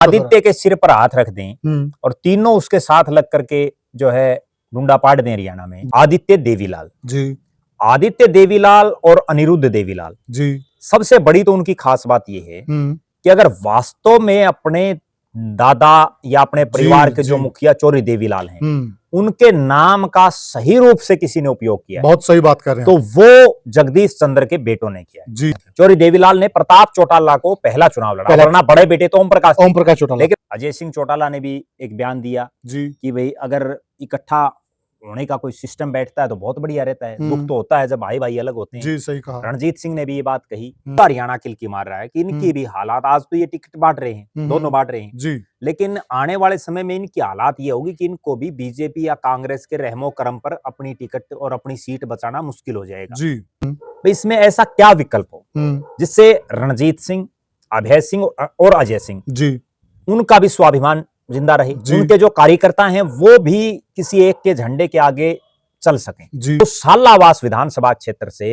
आदित्य के सिर पर हाथ रख दें और तीनों उसके साथ लग करके जो है डुंडा पाट दें हरियाणा में। आदित्य देवीलाल जी, आदित्य देवीलाल और अनिरुद्ध देवीलाल जी, सबसे बड़ी तो उनकी खास बात यह है कि अगर वास्तव में अपने दादा या अपने परिवार के जो मुखिया चौरी देवीलाल हैं उनके नाम का सही रूप से किसी ने उपयोग किया, बहुत सही बात कर रहे हैं, तो वो जगदीश चंद्र के बेटों ने किया है। जी, चौरी देवीलाल ने प्रताप चौटाला को पहला चुनाव लड़ा, वरना बड़े बेटे तो ओम प्रकाश चौटाला। लेकिन अजय सिंह चौटाला ने भी एक बयान दिया जी कि भाई अगर इकट्ठा होने का कोई सिस्टम बैठता है तो बहुत बढ़िया रहता है। दुख तो होता है जब भाई भाई अलग होते हैं। जी, सही कहा। रणजीत सिंह ने भी ये बात कही। हरियाणा किलकी मार रहा है कि इनकी भी हालात, आज तो ये टिकट बांट रहे हैं, दोनों बांट रहे हैं जी, लेकिन आने वाले समय में इनकी हालात ये होगी कि इनको भी बीजेपी या कांग्रेस के रहमो करम पर अपनी टिकट और अपनी सीट बचाना मुश्किल हो जाएगा। जी, भाई इसमें ऐसा क्या विकल्प हो जिससे रणजीत सिंह, अभय सिंह और अजय सिंह जी उनका भी स्वाभिमान जिंदा रहे, उनके जो कार्यकर्ता हैं वो भी किसी एक के झंडे के आगे चल सकें। तो सालावास विधानसभा क्षेत्र से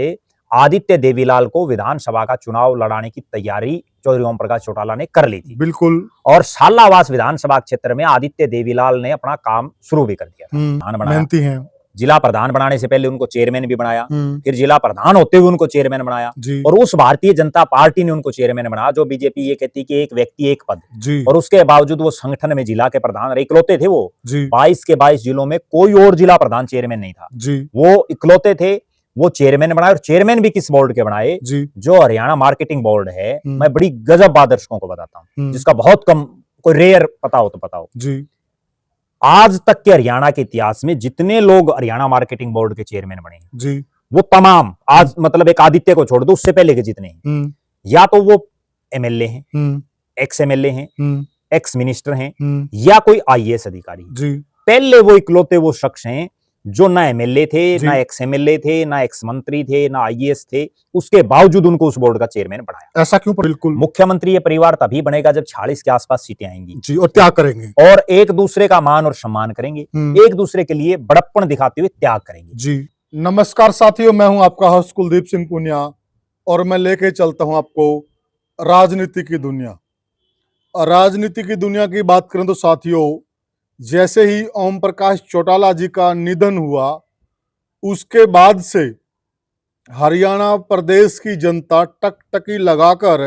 आदित्य देवीलाल को विधानसभा का चुनाव लड़ाने की तैयारी चौधरी ओम प्रकाश चौटाला ने कर ली थी। बिल्कुल। और सालावास विधानसभा क्षेत्र में आदित्य देवीलाल ने अपना काम शुरू भी कर दिया था। मेहनती हैं। जिला प्रधान बनाने से पहले उनको चेयरमैन भी बनाया, फिर जिला प्रधान होते हुए उनको चेयरमैन बनाया, और उस भारतीय जनता पार्टी ने उनको चेयरमैन बनाया जो बीजेपी ये कहती कि एक व्यक्ति एक पद, और उसके बावजूद वो संगठन में जिला के प्रधान रहे, इकलौते थे वो। 22 के 22 जिलों में कोई और जिला प्रधान चेयरमैन नहीं था, वो इकलौते थे। वो चेयरमैन बनाए, और चेयरमैन भी किस बोर्ड के बनाए, जो हरियाणा मार्केटिंग बोर्ड है। मैं बड़ी गजब दर्शकों को बताता हूँ जिसका बहुत कम, कोई रेयर पता हो तो पता हो। आज तक के हरियाणा के इतिहास में जितने लोग हरियाणा मार्केटिंग बोर्ड के चेयरमैन बने हैं वो तमाम, आज मतलब एक आदित्य को छोड़ दो, उससे पहले के जितने हैं, या तो वो एमएलए हैं, एक्स एमएलए हैं, एक्स मिनिस्टर हैं, या कोई आईएएस अधिकारी। पहले वो इकलौते वो शख्स हैं जो ना एमएलए थे, ना एक्स एमएलए थे, ना एक्स मंत्री थे, ना आईएएस थे, उसके बावजूद उनको उस बोर्ड का चेयरमैन बनाया। ऐसा क्यों? बिल्कुल। मुख्यमंत्री ये परिवार तभी बनेगा जब 40 के आसपास सीटें आएंगी, और त्याग करेंगे, और एक दूसरे का मान और सम्मान करेंगे, एक दूसरे के लिए बड़प्पन दिखाते हुए त्याग करेंगे। जी नमस्कार साथियों, मैं हूं आपका होस्ट कुलदीप सिंह पुनिया, और मैं लेके चलता हूं आपको राजनीति की दुनिया। और राजनीति की दुनिया की बात करें तो साथियों, जैसे ही ओम प्रकाश चौटाला जी का निधन हुआ, उसके बाद से हरियाणा प्रदेश की जनता टकटकी लगाकर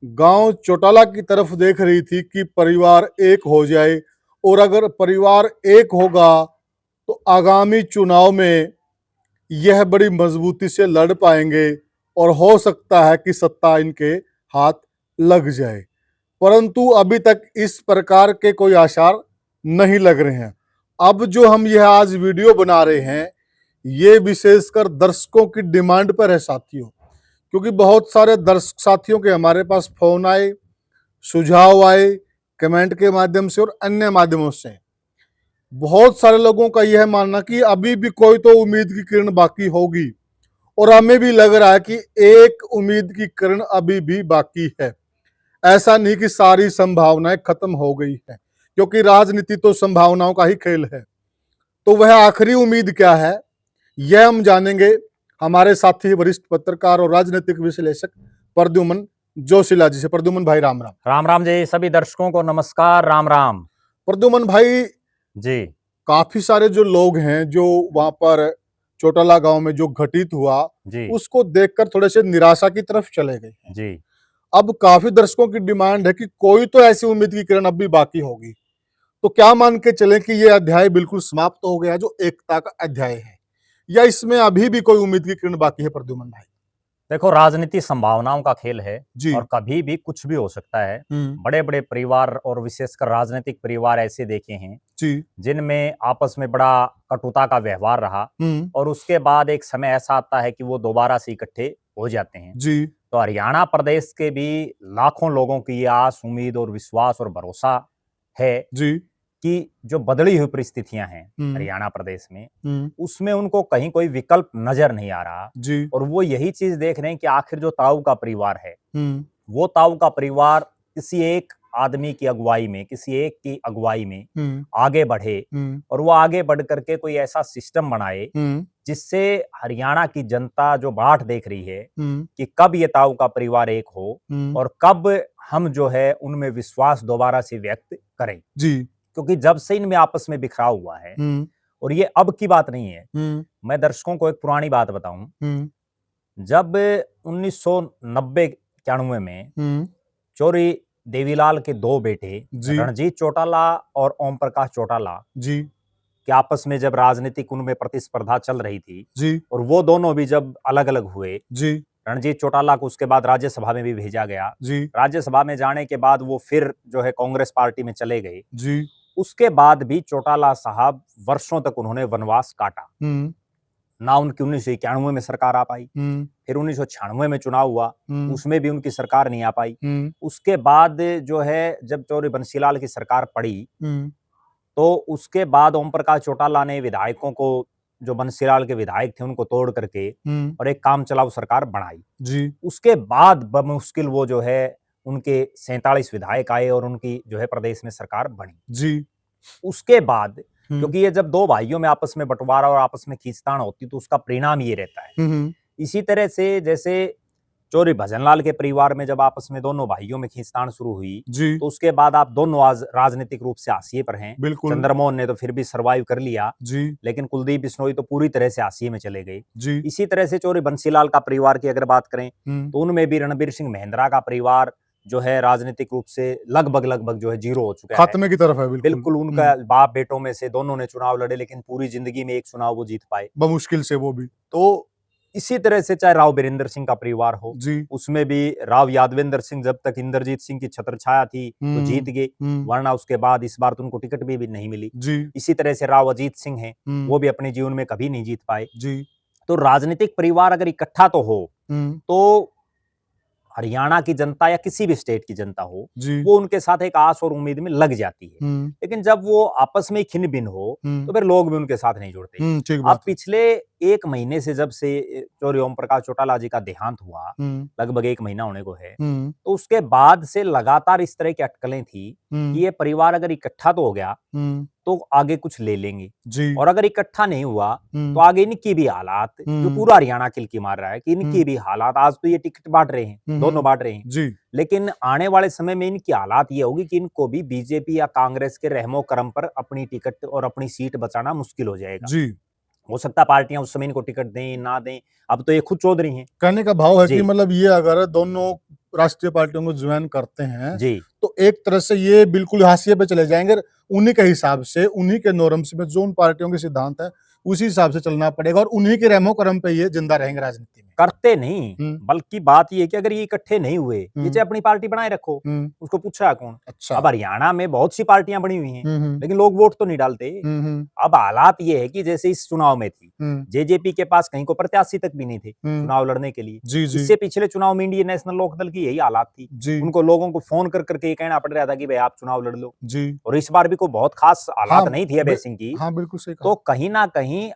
गांव चौटाला की तरफ देख रही थी कि परिवार एक हो जाए, और अगर परिवार एक होगा तो आगामी चुनाव में यह बड़ी मजबूती से लड़ पाएंगे, और हो सकता है कि सत्ता इनके हाथ लग जाए। परंतु अभी तक इस प्रकार के कोई आसार नहीं लग रहे हैं। अब जो हम यह आज वीडियो बना रहे हैं, ये विशेषकर दर्शकों की डिमांड पर है साथियों, क्योंकि बहुत सारे दर्शक साथियों के हमारे पास फोन आए, सुझाव आए, कमेंट के माध्यम से और अन्य माध्यमों से। बहुत सारे लोगों का यह मानना कि अभी भी कोई तो उम्मीद की किरण बाकी होगी, और हमें भी लग रहा है कि एक उम्मीद की किरण अभी भी बाकी है। ऐसा नहीं कि सारी संभावनाएं खत्म हो गई है, क्योंकि राजनीति तो संभावनाओं का ही खेल है। तो वह आखिरी उम्मीद क्या है, यह हम जानेंगे हमारे साथी वरिष्ठ पत्रकार और राजनीतिक विश्लेषक प्रद्युमन जोशीला जी से। प्रद्युमन भाई राम राम। राम राम जी, सभी दर्शकों को नमस्कार, राम राम। प्रद्युमन भाई जी, काफी सारे जो लोग हैं जो वहां पर चौटाला गांव में जो घटित हुआ उसको देखकर थोड़े से निराशा की तरफ चले गए हैं। अब काफी दर्शकों की डिमांड है कि कोई तो ऐसी उम्मीद की किरण अब भी बाकी होगी। तो क्या मान के चले कि ये अध्याय बिल्कुल समाप्त हो गया जो एकता का अध्याय है, या इसमें अभी भी कोई उम्मीद की किरण बाकी है? प्रद्युमन भाई देखो, राजनीति संभावनाओं का खेल है और कभी भी कुछ भी हो सकता है। बड़े बड़े परिवार और विशेषकर राजनीतिक परिवार ऐसे देखे हैं जिनमें आपस में बड़ा कटुता का व्यवहार रहा, और उसके बाद एक समय ऐसा आता है कि वो दोबारा से इकट्ठे हो जाते हैं। तो हरियाणा प्रदेश के भी लाखों लोगों की ये आस, उम्मीद और विश्वास और भरोसा है कि जो बदली हुई परिस्थितियां हैं हरियाणा प्रदेश में, उसमें उनको कहीं कोई विकल्प नजर नहीं आ रहा, और वो यही चीज देख रहे हैं कि आखिर जो ताऊ का परिवार है, वो ताऊ का परिवार किसी एक आदमी की अगुवाई में, किसी एक की अगुवाई में आगे बढ़े और वो आगे बढ़ करके कोई ऐसा सिस्टम बनाए जिससे हरियाणा की जनता जो बाट देख रही है कि कब ये ताऊ का परिवार एक हो और कब हम जो है उनमें विश्वास दोबारा से व्यक्त करें जी। क्योंकि जब से इनमें आपस में बिखराव हुआ है और ये अब की बात नहीं है। मैं दर्शकों को एक पुरानी बात बताऊं, जब 1990-91 में चौरी देवीलाल के दो बेटे रणजीत चौटाला और ओम प्रकाश चौटाला जी कि आपस में जब राजनीतिक उनमें प्रतिस्पर्धा चल रही थी जी और वो दोनों भी जब अलग अलग हुए जी, रणजीत चौटाला को उसके बाद राज्यसभा में भी भेजा गया जी, राज्यसभा में जाने के बाद वो फिर जो है कांग्रेस पार्टी में चले गए जी। उसके बाद भी चौटाला साहब वर्षों तक उन्होंने वनवास काटा ना उनकी 1991 में सरकार आ पाई, फिर 1996 में चुनाव हुआ, उसमें भी उनकी सरकार नहीं आ पाई। उसके बाद जो है जब चौधरी बंसीलाल की सरकार पड़ी तो उसके बाद ओम प्रकाश चौटाला ने विधायकों को, जो बंसीलाल के विधायक थे, उनको तोड़ करके और एक काम चलाऊ सरकार बनाई जी। उसके बाद बमुश्किल वो जो है उनके 47 विधायक आए और उनकी जो है प्रदेश में सरकार बनी जी। उसके बाद क्योंकि ये जब दो भाइयों में आपस में बंटवारा और आपस में खींचतान होती तो उसका परिणाम ये रहता है। इसी तरह से जैसे चौधरी भजनलाल के परिवार में जब आपस में दोनों भाइयों में खींचतान शुरू हुई जी, तो उसके बाद आप दोनों आज राजनीतिक रूप से हाशिए पर हैं। चंद्रमोहन ने तो फिर भी सर्वाइव कर लिया जी, लेकिन कुलदीप बिश्नोई तो पूरी तरह से हाशिए में चले गए जी। इसी तरह से चौधरी बंसीलाल का परिवार की अगर बात करें तो उनमें भी रणबीर सिंह महिंद्रा का परिवार जो है राजनीतिक रूप से लगभग जो है जीरो हो चुका है, खात्मे की तरफ है। बिल्कुल उनका बाप बेटों में से दोनों ने चुनाव लड़े, लेकिन पूरी जिंदगी में एक चुनाव वो जीत पाए, बमुश्किल से वो भी। तो इसी तरह से चाहे राव बीरेंद्र सिंह का परिवार हो जी, उसमें भी राव यादवेंद्र सिंह जब तक इंद्रजीत सिंह की छत्र छाया थी तो जीत गए, वरना उसके बाद इस बार तो उनको टिकट भी नहीं मिली जी। इसी तरह से राव अजीत सिंह है, वो भी अपने जीवन में कभी नहीं जीत पाए जी। तो राजनीतिक परिवार अगर इकट्ठा तो हो तो हरियाणा की जनता या किसी भी स्टेट की जनता हो वो उनके साथ एक आस और उम्मीद में लग जाती है। लेकिन जब वो आपस में खिन भिन हो तो फिर लोग भी उनके साथ नहीं जुड़ते। अब पिछले एक महीने से जब से चौधरी ओम प्रकाश चौटाला जी का देहांत हुआ, लगभग एक महीना होने को है, तो उसके बाद से लगातार इस तरह की अटकलें थी कि ये परिवार अगर इकट्ठा तो हो गया तो आगे कुछ ले लेंगे जी, और अगर इकट्ठा नहीं हुआ तो आगे इनकी भी हालात, जो पूरा हरियाणा किलकी मार रहा है कि इनकी भी हालात, आज तो ये टिकट बांट रहे हैं, दोनों बांट रहे हैं जी, लेकिन आने वाले समय में इनकी हालात ये होगी कि इनको भी बीजेपी या कांग्रेस के रहमो करम पर अपनी टिकट और अपनी सीट बचाना मुश्किल हो जाएगा जी। हो सकता है पार्टियां उस समय इनको टिकट दें ना दें, अब तो ये खुद चौधरी हैं। कहने का भाव है कि मतलब ये अगर दोनों राष्ट्रीय पार्टियों को ज्वाइन करते हैं जी तो एक तरह से ये बिल्कुल हाशिए पे चले जाएंगे। उन्हीं के हिसाब से, उन्हीं के नॉर्म्स में जो उन पार्टियों के सिद्धांत है उसी हिसाब से चलना पड़ेगा और उन्हीं के रहमो करम पे ये जिंदा रहेंगे राजनीति में। करते नहीं, बल्कि बात ये है कि अगर ये इकट्ठे नहीं हुए, ये चाहे अपनी पार्टी बनाए रखो, उसको पूछा कौन। अच्छा, अब हरियाणा में बहुत सी पार्टियां बनी हुई हैं लेकिन लोग वोट तो नहीं डालते। अब हालात ये है कि जैसे इस चुनाव में थी, जेजेपी के पास कहीं को प्रत्याशी तक भी नहीं थे चुनाव लड़ने के लिए। इससे पिछले चुनाव में इंडियन नेशनल लोकदल की यही हालात थी, उनको लोगों को फोन कर करके कहना पड़ रहा था कि भाई आप चुनाव लड़ लो जी। और इस बार भी कोई बहुत खास हालात नहीं थी अभय सिंह की। हाँ, बिल्कुल सही। तो कहीं ना कहीं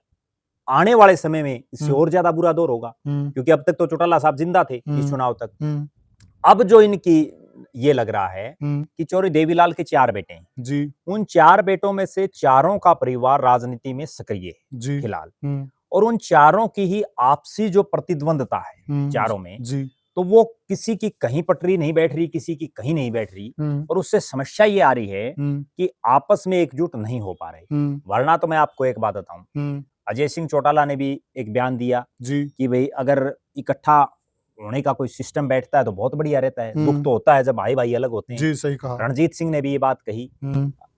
आने वाले समय में इससे और ज्यादा बुरा दौर होगा, क्योंकि अब तक तो चौटाला साहब जिंदा थे इस चुनाव तक। अब जो इनकी ये लग रहा है कि चौधरी देवीलाल के 4 बेटे हैं जी, उन 4 बेटों में से चारों का परिवार राजनीति में सक्रिय है फिलहाल, और उन चारों की ही आपसी जो प्रतिद्वंदता है चारों में जी, तो वो किसी की कहीं पटरी नहीं बैठ रही, किसी की कहीं नहीं बैठ रही, और उससे समस्या ये आ रही है कि आपस में एकजुट नहीं हो पा रहे। वरना तो मैं आपको एक बात बताऊं, अजय सिंह चौटाला ने भी एक बयान दिया जी कि भाई अगर इकट्ठा होने का कोई सिस्टम बैठता है तो बहुत बढ़िया रहता है, दुख तो होता है जब भाई भाई अलग होते हैं जी। सही कहा। रणजीत सिंह ने भी ये बात कही,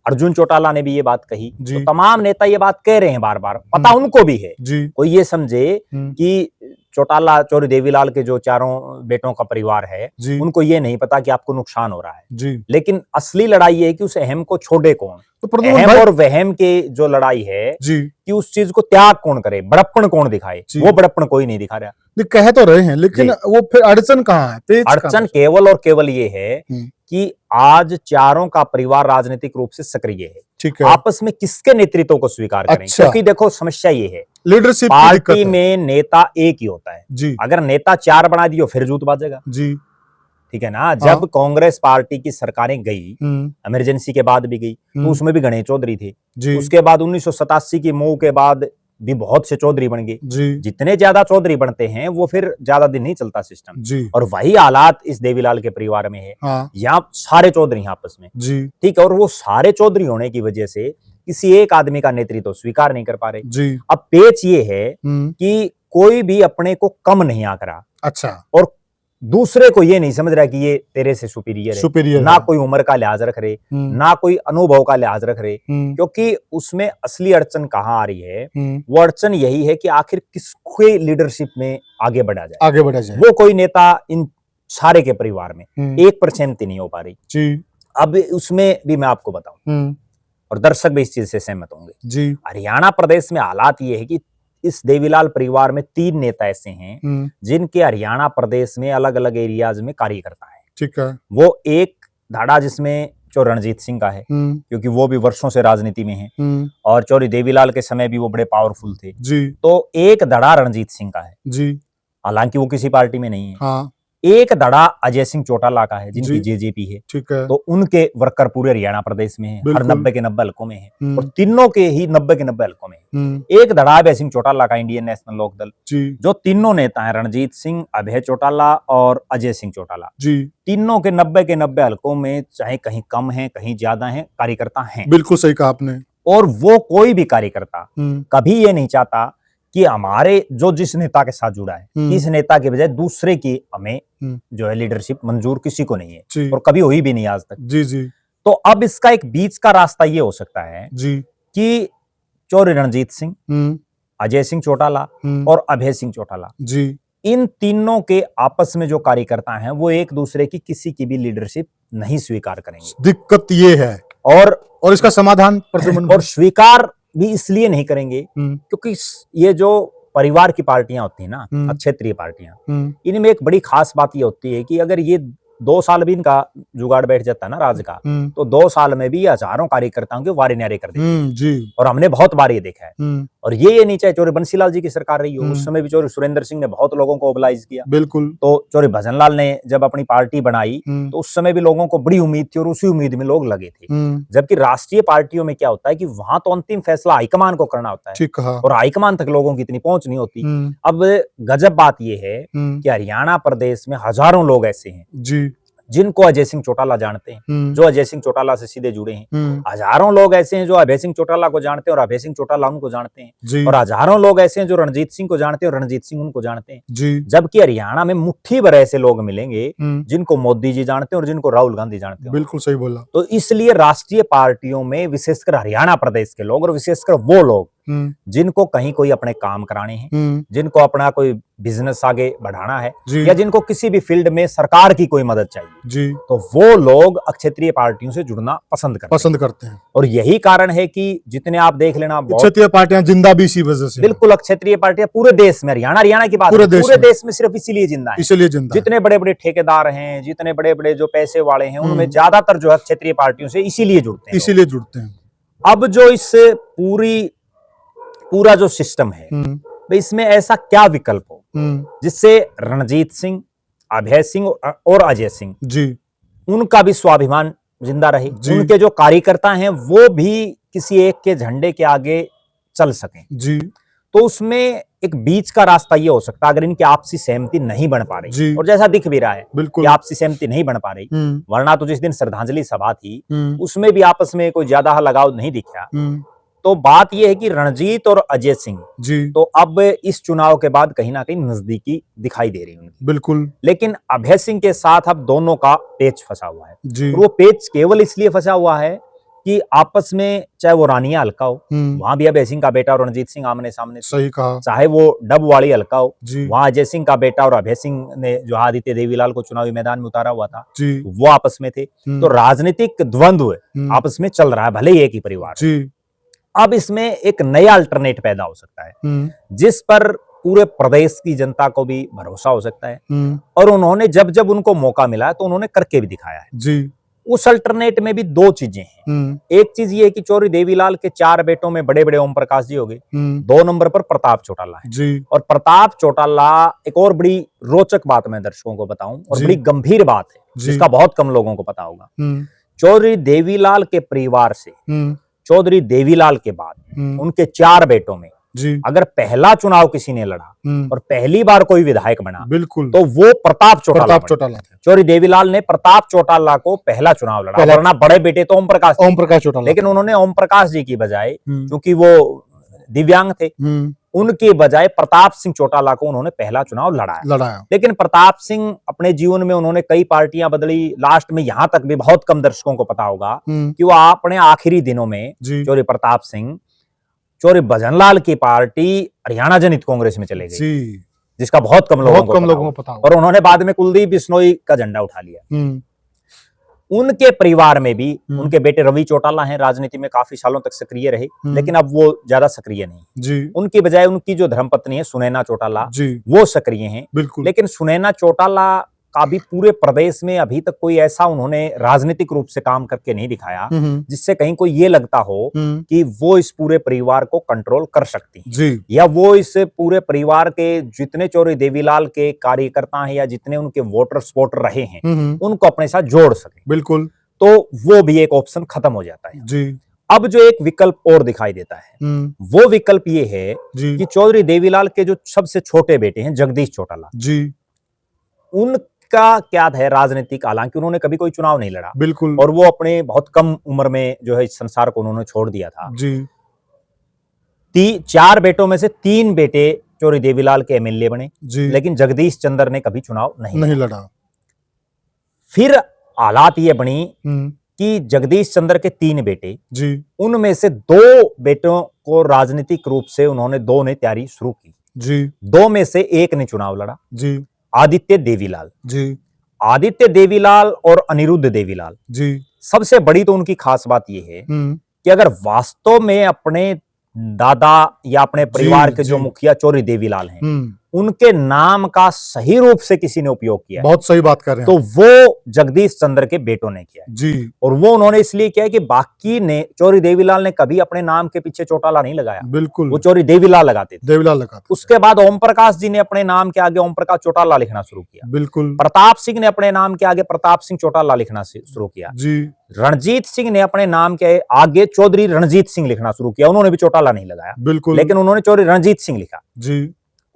अर्जुन चौटाला ने भी ये बात कही, तो तमाम नेता ये बात कह रहे हैं बार बार, पता उनको भी है जी। कोई ये समझे कि चौटाला चौधरी देवीलाल के जो चारों बेटों का परिवार है उनको ये नहीं पता कि आपको नुकसान हो रहा है जी। लेकिन असली लड़ाई ये है कि उस अहम को छोड़े कौन, तो अहम और वहम के जो लड़ाई है जी, कि उस चीज को त्याग कौन करे, बड़प्पन कौन दिखाए, वो बड़प्पन कोई नहीं दिखा रहा। कह तो रहे हैं लेकिन वो फिर अड़चन कहाँ है? अड़चन केवल और केवल ये है कि आज चारों का परिवार राजनीतिक रूप से सक्रिय है, ठीक है, आपस में किसके नेतृत्व को स्वीकार करें। अच्छा। क्योंकि देखो समस्या ये है, लीडरशिप पार्टी में नेता एक ही होता है जी, अगर नेता 4 बना दियो फिर जूत बाजेगा जी। ठीक है ना। जब कांग्रेस पार्टी की सरकारें गई, इमरजेंसी के बाद भी गई, तो उसमें भी गणेश चौधरी थे। उसके बाद 1987 की मऊ के बाद भी बहुत से चौधरी बन गए। जितने ज्यादा चौधरी बनते हैं वो फिर ज्यादा दिन नहीं चलता सिस्टम। और वही हालात इस देवीलाल के परिवार में है। यहाँ सारे चौधरी हैं आपस में, ठीक है। और वो सारे चौधरी होने की वजह से किसी एक आदमी का नेतृत्व स्वीकार नहीं कर पा रहे। अब पेच ये है कि कोई भी अपने को कम नहीं आंक रहा। अच्छा। और दूसरे को ये नहीं समझ रहा कि ये तेरे से सुपीरियर है। ना कोई उम्र का लिहाज रख रहे, ना कोई अनुभव का लिहाज रख रहे। क्योंकि उसमें असली अड़चन कहाँ आ रही है, वो अड़चन यही है कि आखिर किसके लीडरशिप में आगे बढ़ा जाए। वो कोई नेता इन सारे के परिवार में 1% नहीं हो पा रही। अब उसमें भी मैं आपको बताऊं, और दर्शक भी इस चीज से सहमत होंगे। हरियाणा प्रदेश में हालात ये है कि इस देवीलाल परिवार में 3 नेता ऐसे हैं जिनके हरियाणा प्रदेश में अलग अलग एरियाज में कार्यकर्ता है। ठीक है। वो एक धाड़ा जिसमें जो रणजीत सिंह का है, क्योंकि वो भी वर्षों से राजनीति में है, और चौधरी देवीलाल के समय भी वो बड़े पावरफुल थे। तो एक धड़ा रणजीत सिंह का है, हालांकि वो किसी पार्टी में नहीं है। एक धड़ा अजय सिंह चौटाला का है, जिनकी जेजेपी है। ठीक है। तो उनके वर्कर पूरे हरियाणा प्रदेश में है, हर 90 के 90 हलकों में है, और तीनों के ही 90 के 90 हलकों में है। एक धड़ा अभय सिंह चौटाला का, इंडियन नेशनल लोकदल, जो तीनों नेता हैं, रणजीत सिंह, अभय चौटाला और अजय सिंह चौटाला, तीनों के 90 के 90 हलकों में, चाहे कहीं कम है कहीं ज्यादा है, कार्यकर्ता हैं। बिल्कुल सही कहा आपने। और वो कोई भी कार्यकर्ता कभी ये नहीं चाहता कि हमारे जो जिस नेता के साथ जुड़ा है, इस नेता के बजाय दूसरे की हमें जो है लीडरशिप मंजूर किसी को नहीं है, और कभी हुई भी नहीं आज तक। तो अब इसका एक बीच का रास्ता ये हो सकता है कि चौधरी रणजीत सिंह, अजय सिंह चौटाला और अभय सिंह चौटाला, इन तीनों के आपस में जो कार्यकर्ता हैं वो एक दूसरे की किसी की भी लीडरशिप नहीं स्वीकार करेंगे। दिक्कत ये है। और इसका समाधान और स्वीकार भी इसलिए नहीं करेंगे क्योंकि ये जो परिवार की पार्टियां होती हैं ना, क्षेत्रीय पार्टियां, इनमें एक बड़ी खास बात ये होती है कि अगर ये 2 साल भी इनका जुगाड़ बैठ जाता है ना राज का, तो 2 साल में भी हजारों कार्यकर्ताओं के वारे न्यारे कर देते हैं। और हमने बहुत बार ये देखा है। और ये नहीं चाहे चौधरी बंसीलाल जी की सरकार रही हो, उस समय भी चौधरी सुरेंद्र सिंह ने बहुत लोगों को मोबिलाइज किया। बिल्कुल। तो चौधरी भजनलाल ने जब अपनी पार्टी बनाई तो उस समय भी लोगों को बड़ी उम्मीद थी, और उसी उम्मीद में लोग लगे थे। जबकि राष्ट्रीय पार्टियों में क्या होता है कि वहां तो अंतिम फैसला हाईकमान को करना होता है, और हाईकमान तक लोगों की इतनी पहुंच नहीं होती। अब गजब बात यह है कि हरियाणा प्रदेश में हजारों लोग ऐसे हैं जिनको अजय सिंह चौटाला जानते हैं, जो अजय सिंह चौटाला से सीधे जुड़े हैं। हजारों लोग ऐसे हैं जो अभय सिंह चौटाला को जानते हैं, और अभय सिंह चौटाला उनको जानते हैं। और हजारों लोग ऐसे हैं जो रणजीत सिंह को जानते हैं, और रणजीत सिंह उनको जानते हैं। जबकि हरियाणा में मुट्ठी भर ऐसे लोग मिलेंगे जिनको मोदी जी जानते हैं और जिनको राहुल गांधी जानते हैं। बिल्कुल सही बोला। तो इसलिए राष्ट्रीय पार्टियों में विशेषकर हरियाणा प्रदेश के लोग, और विशेषकर वो लोग जिनको कहीं कोई अपने काम कराने हैं, जिनको अपना कोई बिजनेस आगे बढ़ाना है, या जिनको किसी भी फील्ड में सरकार की कोई मदद चाहिए, तो वो लोग क्षेत्रीय पार्टियों से जुड़ना पसंद करते हैं। और यही कारण है कि जितने आप देख लेना, क्षेत्रीय पार्टियां जिंदा भी इसी वजह से। बिल्कुल, क्षेत्रीय पार्टियां पूरे देश में, हरियाणा की बात पूरे देश में सिर्फ इसीलिए जिंदा है। जितने बड़े बड़े ठेकेदार हैं, जितने बड़े बड़े जो पैसे वाले हैं, उनमें ज्यादातर जो है क्षेत्रीय पार्टियों से इसीलिए जुड़ते हैं। अब जो इससे पूरा जो सिस्टम है, इसमें ऐसा क्या विकल्प हो जिससे रणजीत सिंह, अभय सिंह और अजय सिंह उनका भी स्वाभिमान जिंदा रहे, उनके जो कार्यकर्ता हैं वो भी किसी एक के झंडे के आगे चल सकें। तो उसमें एक बीच का रास्ता ये हो सकता है, अगर इनकी आपसी सहमति नहीं बन पा रही, और जैसा दिख भी रहा है कि आपसी सहमति नहीं बन पा रही, वरना तो जिस दिन श्रद्धांजलि सभा थी उसमें भी आपस में कोई ज्यादा लगाव नहीं दिखा। तो बात यह है कि रणजीत और अजय सिंह तो अब इस चुनाव के बाद कहीं ना कहीं नजदीकी दिखाई दे रही है उनकी। बिल्कुल। लेकिन अभय सिंह के साथ अब दोनों का पेच फंसा हुआ है। वो पेच केवल इसलिए फंसा हुआ है कि आपस में, चाहे वो रानिया हल्का हो, वहां भी अभय सिंह का बेटा और रणजीत सिंह आमने सामने, सही कहा, चाहे वो डबवाड़ी हल्का हो, वहां अजय सिंह का बेटा और अभय सिंह ने जो आदित्य देवीलाल को चुनावी मैदान में उतारा हुआ था, वो आपस में थे। तो राजनीतिक द्वंद्व आपस में चल रहा है, भले ही एक ही परिवार। अब इसमें एक नया अल्टरनेट पैदा हो सकता है जिस पर पूरे प्रदेश की जनता को भी भरोसा हो सकता है, और उन्होंने जब जब उनको मौका मिला है तो उन्होंने करके भी दिखाया है। उस अल्टरनेट में भी दो चीजें हैं। एक चीज ये है कि चौधरी देवीलाल के 4 बेटों में बड़े बड़े ओम प्रकाश जी हो गए, 2 नंबर पर प्रताप चौटाला है जी। और प्रताप चौटाला एक और बड़ी रोचक बात मैं दर्शकों को बताऊं और बड़ी गंभीर बात है जिसका बहुत कम लोगों को पता होगा। चौधरी देवीलाल के परिवार से चौधरी देवीलाल के बाद उनके 4 बेटों में अगर पहला चुनाव किसी ने लड़ा और पहली बार कोई विधायक बना बिल्कुल तो वो प्रताप चौटाला। चौधरी देवीलाल ने प्रताप चौटाला को पहला चुनाव लड़ा, वरना बड़े बेटे तो ओम प्रकाश चौटाला, लेकिन उन्होंने ओम प्रकाश जी की बजाय, क्योंकि वो दिव्यांग थे, उनके बजाय प्रताप सिंह चौटाला को उन्होंने पहला चुनाव लड़ाया। लेकिन प्रताप सिंह अपने जीवन में उन्होंने कई पार्टियां बदली, लास्ट में यहां तक भी बहुत कम दर्शकों को पता होगा कि वो अपने आखिरी दिनों में चौधरी प्रताप सिंह चौधरी भजनलाल की पार्टी हरियाणा जनहित कांग्रेस में चले गए, जिसका बहुत कम लोगों को पता होगा। और उन्होंने बाद में कुलदीप बिश्नोई का झंडा उठा लिया। उनके परिवार में भी उनके बेटे रवि चौटाला हैं, राजनीति में काफी सालों तक सक्रिय रहे, लेकिन अब वो ज्यादा सक्रिय नहीं। उनकी बजाय उनकी जो धर्मपत्नी है सुनैना चौटाला, वो सक्रिय हैं। लेकिन सुनैना चौटाला का भी पूरे प्रदेश में अभी तक कोई ऐसा उन्होंने राजनीतिक रूप से काम करके नहीं दिखाया जिससे कहीं को ये लगता हो कि वो इस पूरे परिवार को कंट्रोल कर सकती हैं, या वो इस पूरे परिवार के जितने चौधरी देवीलाल के कार्यकर्ता हैं या जितने उनके वोटर सपोर्टर रहे हैं उनको अपने साथ जोड़ सके। बिल्कुल। तो वो भी एक ऑप्शन खत्म हो जाता है। अब जो एक विकल्प और दिखाई देता है वो विकल्प ये है कि चौधरी देवीलाल के जो सबसे छोटे बेटे हैं जगदीश चौटाला, उनका क्या है राजनीतिक, हालांकि उन्होंने कभी कोई चुनाव नहीं लड़ा, बिल्कुल, और वो अपने बहुत कम उम्र में जो है इस संसार को उन्होंने छोड़ दिया था। 4 बेटों में से 3 बेटे चौधरी देवीलाल के एमएलए बने, लेकिन जगदीश चंद्र ने कभी चुनाव नहीं लड़ा। फिर हालात ये बनी कि जगदीश चंद्र के 3 बेटे, उनमें से 2 बेटों को राजनीतिक रूप से उन्होंने 2 ने तैयारी शुरू की। 2 में से एक ने चुनाव लड़ा, आदित्य देवीलाल। आदित्य देवीलाल और अनिरुद्ध देवीलाल। सबसे बड़ी तो उनकी खास बात यह है कि अगर वास्तव में अपने दादा या अपने परिवार के जो मुखिया चौधरी देवीलाल हैं उनके नाम का सही रूप से किसी ने उपयोग किया, बहुत सही बात कर रहे हैं, तो वो जगदीश चंद्र के बेटों ने किया। और वो उन्होंने इसलिए किया कि बाकी ने, चौधरी देवीलाल ने कभी अपने नाम के पीछे चौटाला नहीं लगाया, बिल्कुल, वो चौधरी देवीलाल लगाते थे। उसके बाद ओम प्रकाश जी ने अपने नाम के आगे ओम प्रकाश चौटाला लिखना शुरू किया, बिल्कुल। प्रताप सिंह ने अपने नाम के आगे प्रताप सिंह चौटाला लिखना शुरू किया। रणजीत सिंह ने अपने नाम के आगे चौधरी रणजीत सिंह लिखना शुरू किया, उन्होंने भी चौटाला नहीं लगाया, बिल्कुल, लेकिन उन्होंने चौधरी रणजीत सिंह लिखा।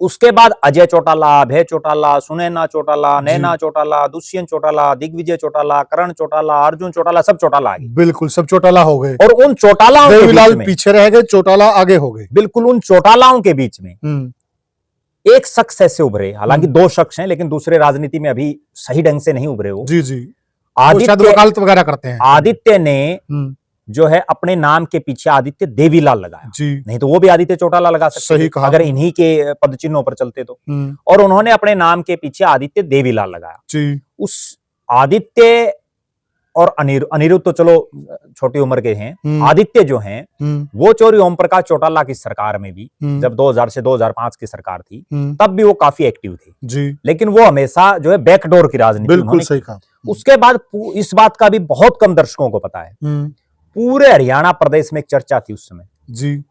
उसके बाद अजय चौटाला, अभय चौटाला, सुनैना चौटाला, नैना चौटाला, दुष्यंत चौटाला, दिग्विजय चौटाला, करण चौटाला, अर्जुन चौटाला, सब चौटाला आ गए, बिल्कुल, सब चौटाला हो गए। और उन चौटालाओं के बीच में पीछे रह गए, चौटाला आगे हो गए, बिल्कुल। उन चौटालाओं के बीच में एक शख्स ऐसे उभरे, हालांकि 2 शख्स हैं, लेकिन दूसरे राजनीति में अभी सही ढंग से नहीं उभरे वो। आदित्य वकालत वगैरह करते हैं। आदित्य ने जो है अपने नाम के पीछे आदित्य देवीलाल लगाया, नहीं तो वो भी आदित्य चौटाला लगा सकते थे अगर इन्हीं के पद चिन्हों पर चलते तो। और उन्होंने अपने नाम के पीछे आदित्य देवीलाल लगाया। उस आदित्य और अनिरुद्ध तो चलो छोटी उम्र के हैं, आदित्य जो हैं वो चौधरी ओम प्रकाश चौटाला की सरकार में भी, जब 2000 से 2005 की सरकार थी तब भी वो काफी एक्टिव थे, लेकिन वो हमेशा जो है बैकडोर की राजनीति, बिल्कुल सही कहा। उसके बाद इस बात का भी बहुत कम दर्शकों को पता है, पूरे हरियाणा प्रदेश में एक चर्चा थी उस समय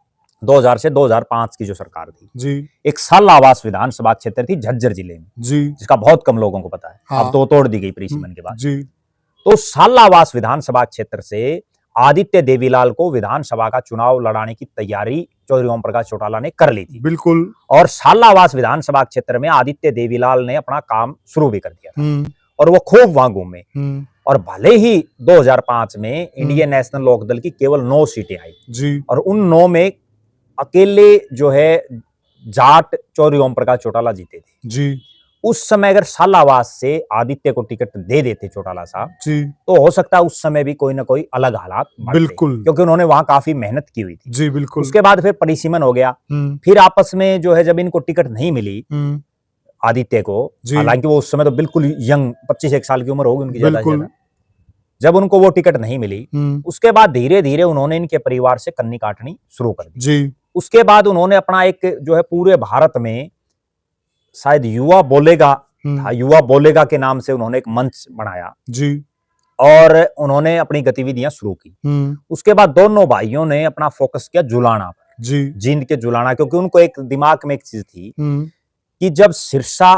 2000 से 2005 की जो सरकार थी, एक साला आवास विधानसभा क्षेत्र थी झज्जर जिले में, जिसका बहुत कम लोगों को पता है। हाँ। अब तो तोड़ दी गई परिसीमन के बाद। तो साला आवास विधानसभा क्षेत्र से आदित्य देवीलाल को विधानसभा का चुनाव लड़ाने की तैयारी चौधरी ओम प्रकाश चौटाला ने कर ली थी, बिल्कुल। और साला आवास विधानसभा क्षेत्र में आदित्य देवीलाल ने अपना काम शुरू भी कर दिया था और वो खूब वहां घूमे। और भले ही 2005 में इंडियन नेशनल लोकदल की केवल 9 सीटें आई और उन 9 में अकेले जो है जाट चौधरी ओम प्रकाश चौटाला जीते थे। उस समय अगर सालावास से आदित्य को टिकट दे देते चौटाला साहब, तो हो सकता है उस समय भी कोई ना कोई अलग हालात, बिल्कुल, क्योंकि उन्होंने वहां काफी मेहनत की हुई थी, बिल्कुल। उसके बाद फिर परिसीमन हो गया, फिर आपस में जो है जब इनको टिकट नहीं मिली आदित्य को, हालांकि वो उस समय तो बिल्कुल यंग 25 साल की उम्र होगी उनकी, ज्यादा, जब उनको वो टिकट नहीं मिली, उसके बाद धीरे धीरे उन्होंने इनके परिवार से कन्नी काटनी शुरू कर दी। उसके बाद उन्होंने अपना एक जो है पूरे भारत में शायद युवा बोलेगा था, युवा बोलेगा के नाम से उन्होंने एक मंच बनाया और उन्होंने अपनी गतिविधियां शुरू की। उसके बाद दोनों भाइयों ने अपना फोकस किया जुलाना पर, जी जींद के जुलाना, क्योंकि उनको एक दिमाग में एक चीज थी कि जब सिरसा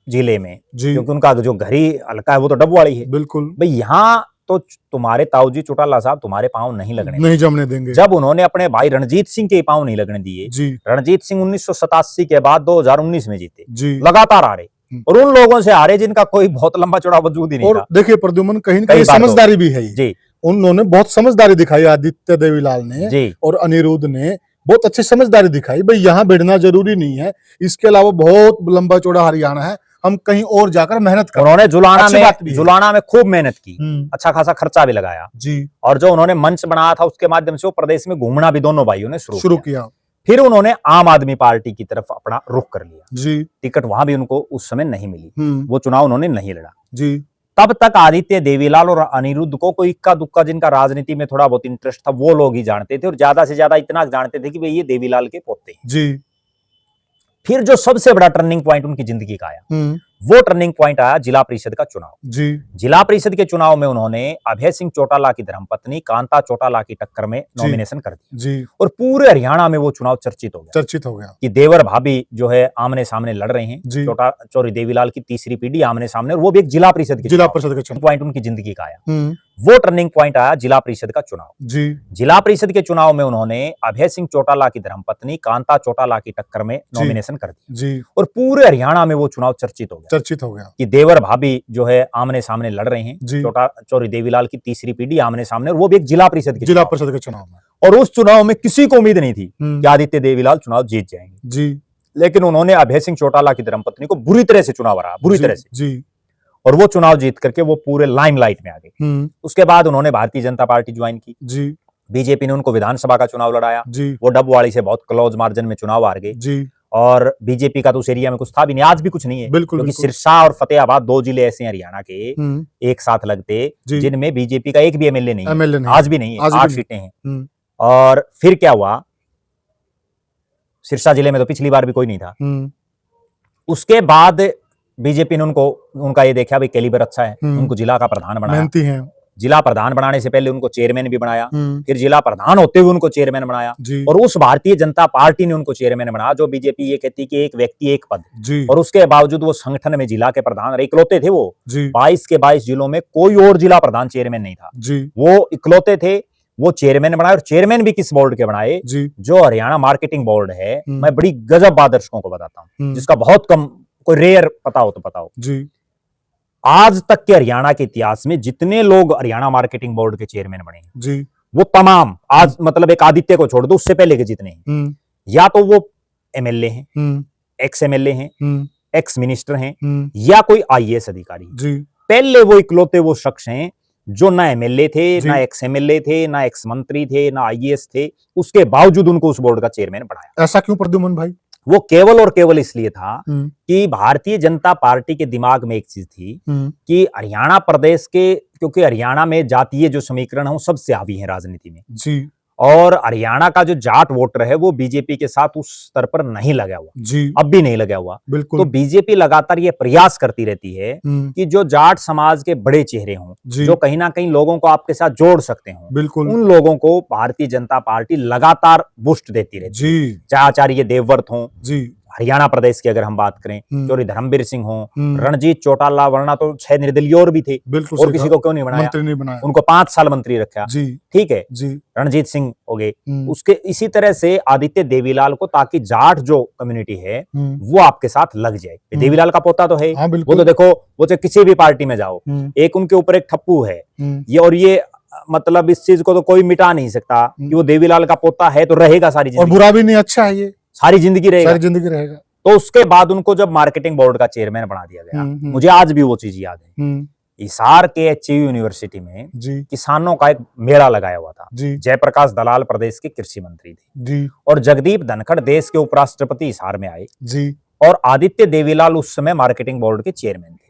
जिले में, जी क्योंकि उनका जो घर ही हल्का है वो तो डबवाड़ी है, बिल्कुल भाई यहाँ तो तुम्हारे ताऊजी चौटाला साहब तुम्हारे पांव नहीं लगने नहीं जमने देंगे। जब उन्होंने अपने भाई रणजीत सिंह के पांव नहीं लगने दिए, जी रणजीत सिंह 1987 के बाद 2019 में जीते, जी लगातार आ रहे, और उन लोगों से आ रहे जिनका कोई बहुत लंबा चौड़ा वजूद ही नहीं और था। देखिए प्रद्युमन, कहीं ना कई कहीं बार तो- समझदारी भी है ये। जी उन्होंने बहुत समझदारी दिखाई, आदित्य देवीलाल ने जी और अनिरुद्ध ने बहुत अच्छी समझदारी दिखाई। भाई यहाँ भिड़ना जरूरी नहीं है, इसके अलावा बहुत लंबा चौड़ा हरियाणा है, हम कहीं और जाकर मेहनत करें। उन्होंने अच्छी बात भी है। जुलाना में खूब मेहनत की, अच्छा खासा खर्चा भी लगाया, जी और जो उन्होंने मंच बनाया था उसके माध्यम से वो प्रदेश में घूमना भी दोनों भाइयों ने शुरू किया। फिर उन्होंने आम आदमी पार्टी की तरफ अपना रुख कर लिया। जी टिकट वहां भी उनको उस समय नहीं मिली, हम्म वो चुनाव उन्होंने नहीं लड़ा। जी तब तक आदित्य देवीलाल और अनिरुद्ध को कोई इक्का दुक्का जिनका राजनीति में थोड़ा बहुत इंटरेस्ट था वो लोग ही जानते थे, और ज्यादा से ज्यादा इतना जानते थे कि भाई ये देवीलाल के पोते हैं। जी फिर जो सबसे बड़ा टर्निंग पॉइंट उनकी जिंदगी का आया, वो टर्निंग पॉइंट आया जिला परिषद का चुनाव। जी जिला परिषद के चुनाव में उन्होंने अभय सिंह चौटाला की धर्मपत्नी कांता चौटाला की टक्कर में नॉमिनेशन कर दिया, जी और पूरे हरियाणा में वो चुनाव चर्चित हो गया कि देवर भाभी जो है आमने सामने लड़ रहे हैं, चौरी देवीलाल की तीसरी पीढ़ी आमने सामने, और वो भी एक जिला परिषद के चुनाव पॉइंट उनकी जिंदगी का आया। वो टर्निंग पॉइंट आया जिला परिषद का चुनाव। जी जिला परिषद के चुनाव में उन्होंने अभय सिंह चौटाला की धर्मपत्नी कांता चौटाला की टक्कर में नॉमिनेशन कर दिया, जी और पूरे हरियाणा में वो चुनाव चर्चित हो गया कि देवर भाभी जो है आमने सामने लड़ रहे हैं, चौरी देवीलाल की तीसरी पीढ़ी आमने सामने, और वो भी एक जिला परिषद के चुनाव में। और उस चुनाव में किसी को उम्मीद नहीं थी कि आदित्य देवीलाल चुनाव जीत जाएंगे, जी लेकिन उन्होंने अभय सिंह चौटाला की धर्मपत्नी को बुरी तरह से चुनाव हराया, बुरी तरह से, जी और वो चुनाव जीत करके वो पूरे लाइमलाइट में आ गए। उसके बाद उन्होंने भारतीय जनता पार्टी ज्वाइन की। जी बीजेपी ने उनको विधानसभा का चुनाव लड़ाया, जी वो डबवाड़ी से बहुत क्लोज मार्जिन में चुनाव हार गए, जी और बीजेपी का तो उस एरिया में कुछ था भी नहीं, आज भी कुछ नहीं है, क्योंकि सिरसा और फतेहाबाद दो जिले ऐसे हैं हरियाणा के एक साथ लगते जिनमें बीजेपी का एक भी एमएलए नहीं है, आज भी नहीं है, 8 सीटें हैं। और फिर क्या हुआ, सिरसा जिले में तो पिछली बार भी कोई नहीं था। उसके बाद बीजेपी ने उनका ये देखा भाई कैलिबर अच्छा है, उनको जिला का प्रधान बनाया। जिला प्रधान बनाने से पहले उनको चेयरमैन भी बनाया, फिर जिला प्रधान होते हुए उनको चेयरमैन बनाया, और उस भारतीय जनता पार्टी ने उनको चेयरमैन बनाया जो बीजेपी ये कहती कि एक व्यक्ति एक पद, और उसके बावजूद वो संगठन में जिला के प्रधान रहे, इकलौते थे वो। 22 के 22 जिलों में कोई और जिला प्रधान चेयरमैन नहीं था, वो इकलौते थे। वो चेयरमैन बनाए, और चेयरमैन भी किस बोर्ड के बनाए, जो हरियाणा मार्केटिंग बोर्ड है। मैं बड़ी गजब दर्शकों को बताता हूँ, जिसका बहुत कम, कोई रेयर पता हो तो बताओ। आज तक के हरियाणा के इतिहास में जितने लोग हरियाणा मार्केटिंग बोर्ड के चेयरमैन बने हैं, वो तमाम, आज मतलब एक आदित्य को छोड़ दो, उससे पहले के जितने हैं, या तो वो एमएलए हैं, एक्स एमएलए हैं, एक्स मिनिस्टर हैं, या कोई आईएएस अधिकारी। पहले वो इकलौते वो शख्स हैं जो ना एमएलए थे, ना एक्स एमएलए थे, ना एक्स मंत्री थे, ना आईएएस थे, उसके बावजूद उनको उस बोर्ड का चेयरमैन बनाया। ऐसा क्यों प्रद्युमन भाई? वो केवल और केवल इसलिए था कि भारतीय जनता पार्टी के दिमाग में एक चीज थी कि हरियाणा प्रदेश के, क्योंकि हरियाणा में जातीय जो समीकरण है वो सबसे हावी है राजनीति में जी, और हरियाणा का जो जाट वोटर है वो बीजेपी के साथ उस स्तर पर नहीं लगा हुआ जी, अब भी नहीं लगा हुआ। बिल्कुल। तो बीजेपी लगातार ये प्रयास करती रहती है कि जो जाट समाज के बड़े चेहरे हों, जो कहीं ना कहीं लोगों को आपके साथ जोड़ सकते हों, बिल्कुल, उन लोगों को भारतीय जनता पार्टी लगातार बूस्ट देती रहती है। चाहे आचार्य देवव्रत हों, हरियाणा प्रदेश की अगर हम बात करें, चौरी धर्मवीर सिंह हो, रणजीत चौटाला, वरना तो 6 निर्दलीय और भी थे, और किसी को क्यों नहीं बनाया, मंत्री नहीं बनाया, उनको 5 साल मंत्री रखा, ठीक है जी, रणजीत सिंह हो गए। उसके इसी तरह से आदित्य देवीलाल को, ताकि जाट जो कम्युनिटी है वो आपके साथ लग जाए। देवीलाल का पोता तो है, वो तो देखो, वो चाहे किसी भी पार्टी में जाओ, एक उनके ऊपर एक ठप्पू है ये, और ये मतलब इस चीज को तो कोई मिटा नहीं सकता कि वो देवीलाल का पोता है तो रहेगा सारी जिंदगी, और बुरा भी नहीं, अच्छा है, ये सारी जिंदगी रहेगा। तो उसके बाद उनको जब मार्केटिंग बोर्ड का चेयरमैन बना दिया गया, मुझे आज भी वो चीज याद है, हिसार के एचयू यूनिवर्सिटी में किसानों का एक मेला लगाया हुआ था। जयप्रकाश दलाल प्रदेश के कृषि मंत्री थे, और जगदीप धनखड़ देश के उपराष्ट्रपति हिसार में आए, और आदित्य देवीलाल उस समय मार्केटिंग बोर्ड के चेयरमैन थे।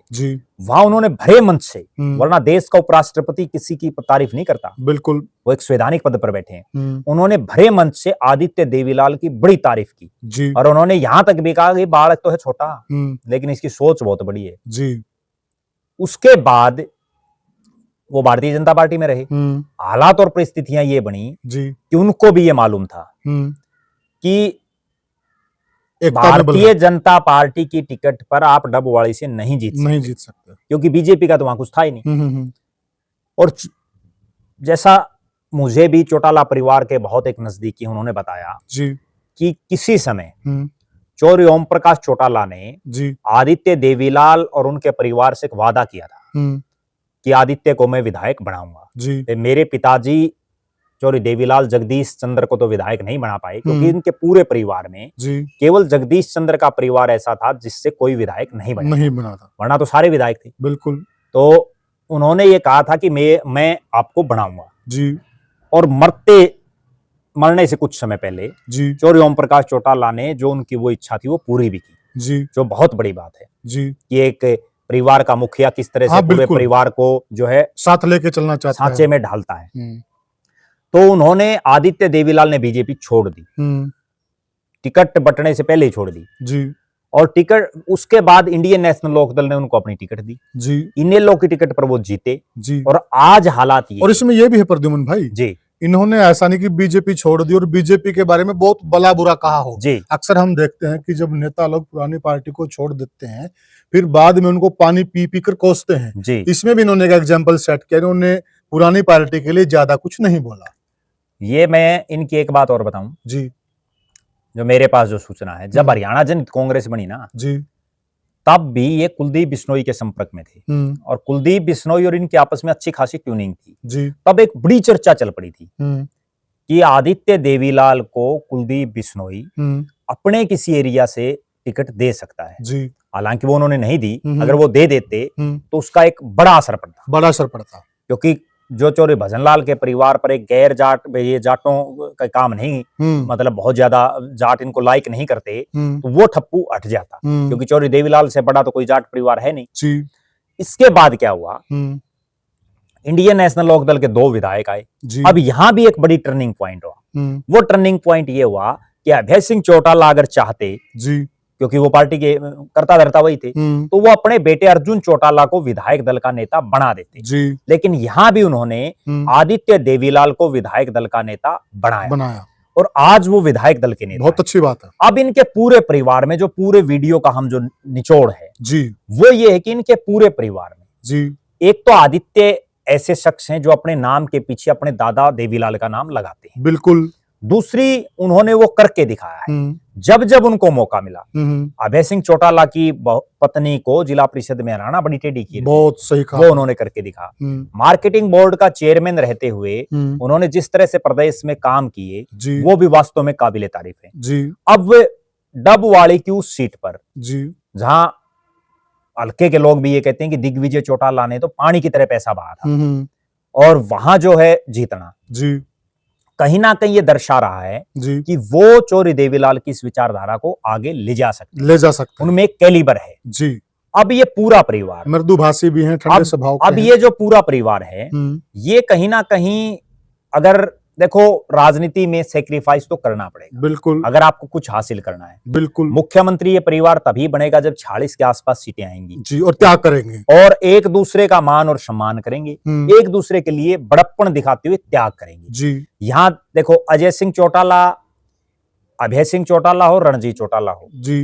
वहां उन्होंने भरे मंच से, वरना देश का उपराष्ट्रपति किसी की तारीफ नहीं करता, बिल्कुल, वो एक संवैधानिक पद पर बैठे हैं, उन्होंने भरे मंच से आदित्य देवीलाल की बड़ी तारीफ की, और उन्होंने यहां तक भी कहा कि बालक तो है छोटा, लेकिन इसकी सोच बहुत बड़ी है। उसके बाद वो भारतीय जनता पार्टी में रहे। हालात और परिस्थितियां ये बनी जी कि उनको भी ये मालूम था कि एकता में बल भारतीय है। जनता पार्टी की टिकट पर आप डबवाली से नहीं जीत सकते क्योंकि बीजेपी का तो वहां कुछ था ही नहीं। और जैसा मुझे भी चौटाला परिवार के बहुत एक नजदीकी उन्होंने बताया जी कि किसी समय चौधरी ओम प्रकाश चौटाला ने जी आदित्य देवीलाल और उनके परिवार से एक वादा किया था कि आदित्य को मैं विधायक बनाऊंगा। जी मेरे पिताजी चौधरी देवीलाल जगदीश चंद्र को तो विधायक नहीं बना पाए क्योंकि इनके पूरे परिवार में जी केवल जगदीश चंद्र का परिवार ऐसा था जिससे कोई विधायक नहीं बना था, वरना तो सारे विधायक थे। बिल्कुल। तो उन्होंने ये कहा था कि मैं आपको बनाऊंगा जी। और मरने से कुछ समय पहले जी चौधरी ओम प्रकाश चौटाला ने जो उनकी वो इच्छा थी वो पूरी भी की जी, जो बहुत बड़ी बात है जी कि एक परिवार का मुखिया किस तरह से पूरे परिवार को जो है साथ लेके चलना चाहता है, सांचे में ढालता है। तो उन्होंने आदित्य देवीलाल ने बीजेपी छोड़ दी, टिकट बंटने से पहले ही छोड़ दी जी। और टिकट उसके बाद इंडियन नेशनल लोकदल ने उनको अपनी टिकट दी जी। इनेलो की टिकट पर वो जीते जी। और आज हालात ये, और इसमें ये भी है प्रद्युमन भाई जी, इन्होंने ऐसा नहीं कि बीजेपी छोड़ दी और बीजेपी के बारे में बहुत भला बुरा कहा हो। जी, अक्सर हम देखते हैं कि जब नेता लोग पुरानी पार्टी को छोड़ देते हैं फिर बाद में उनको पानी पी पी कर कोसते हैं। जी। इसमें भी इन्होंने एक एग्जांपल सेट किया, इन्होंने पुरानी पार्टी के लिए ज्यादा कुछ नहीं बोला। ये मैं इनकी एक बात और बताऊं जी, जो मेरे पास जो सूचना है, जब हरियाणा जनहित कांग्रेस बनी ना जी, तब भी ये कुलदीप बिश्नोई के संपर्क में थे और कुलदीप बिश्नोई और इनकी आपस में अच्छी खासी ट्यूनिंग थी। जी। तब एक बड़ी चर्चा चल पड़ी थी कि आदित्य देवीलाल को कुलदीप बिश्नोई अपने किसी एरिया से टिकट दे सकता है। जी। हालांकि वो उन्होंने नहीं दी, अगर वो दे देते तो उसका एक बड़ा असर पड़ता क्योंकि जो चौधरी भजनलाल के परिवार पर एक गैर जाट, ये जाटों का काम नहीं, मतलब बहुत ज्यादा जाट इनको लाइक नहीं करते, तो वो ठप्पू हट जाता क्योंकि चौधरी देवीलाल से बड़ा तो कोई जाट परिवार है नहीं। जी। इसके बाद क्या हुआ, इंडियन नेशनल लोकदल के 2 विधायक आए। अब यहां भी एक बड़ी टर्निंग पॉइंट हुआ। वो टर्निंग पॉइंट ये हुआ कि अभय सिंह चौटाला अगर चाहते, जी, क्योंकि वो पार्टी के कर्ता धर्ता वही थे, तो वो अपने बेटे अर्जुन चौटाला को विधायक दल का नेता बना देते। जी। लेकिन यहां भी उन्होंने आदित्य देवीलाल को विधायक दल का नेता बनाया और आज वो विधायक दल के नेता। बहुत अच्छी बात है। अब इनके पूरे परिवार में जो पूरे वीडियो का हम जो निचोड़ है, जी, वो ये है कि इनके पूरे परिवार में, जी, एक तो आदित्य ऐसे शख्स हैं जो अपने नाम के पीछे अपने दादा देवीलाल का नाम लगाते हैं। बिल्कुल। दूसरी, उन्होंने वो करके दिखाया है जब जब उनको मौका मिला। अभय सिंह चौटाला की पत्नी को जिला परिषद में हराना बड़ी टेढ़ी की, बहुत सही कहा, वो उन्होंने करके दिखा। मार्केटिंग बोर्ड का चेयरमैन रहते हुए उन्होंने जिस तरह से प्रदेश में काम किए, वो भी वास्तव में काबिले तारीफ है। जी। अब डबवाली की उस सीट पर, जी, जहां हल्के के लोग भी ये कहते हैं कि दिग्विजय चौटाला ने तो पानी की तरह पैसा बहा था और वहां जो है जीतना, जी, कहीं ना कहीं ये दर्शा रहा है, जी, कि वो चौधरी देवीलाल की इस विचारधारा को आगे ले जा सकते उनमें एक कैलिबर है। जी। अब ये पूरा परिवार मृदुभाषी भी हैं, ठंडे स्वभाव के अब ये जो पूरा परिवार है, ये कहीं ना कहीं, अगर देखो राजनीति में सेक्रीफाइस तो करना पड़ेगा, बिल्कुल, अगर आपको कुछ हासिल करना है। बिल्कुल। मुख्यमंत्री ये परिवार तभी बनेगा जब 40 के आसपास सीटें आएंगी, जी, और त्याग करेंगे और एक दूसरे का मान और सम्मान करेंगे, एक दूसरे के लिए बड़प्पन दिखाते हुए त्याग करेंगे। जी। यहां देखो, अजय सिंह चौटाला, अभय सिंह चौटाला हो, रणजीत चौटाला हो, जी,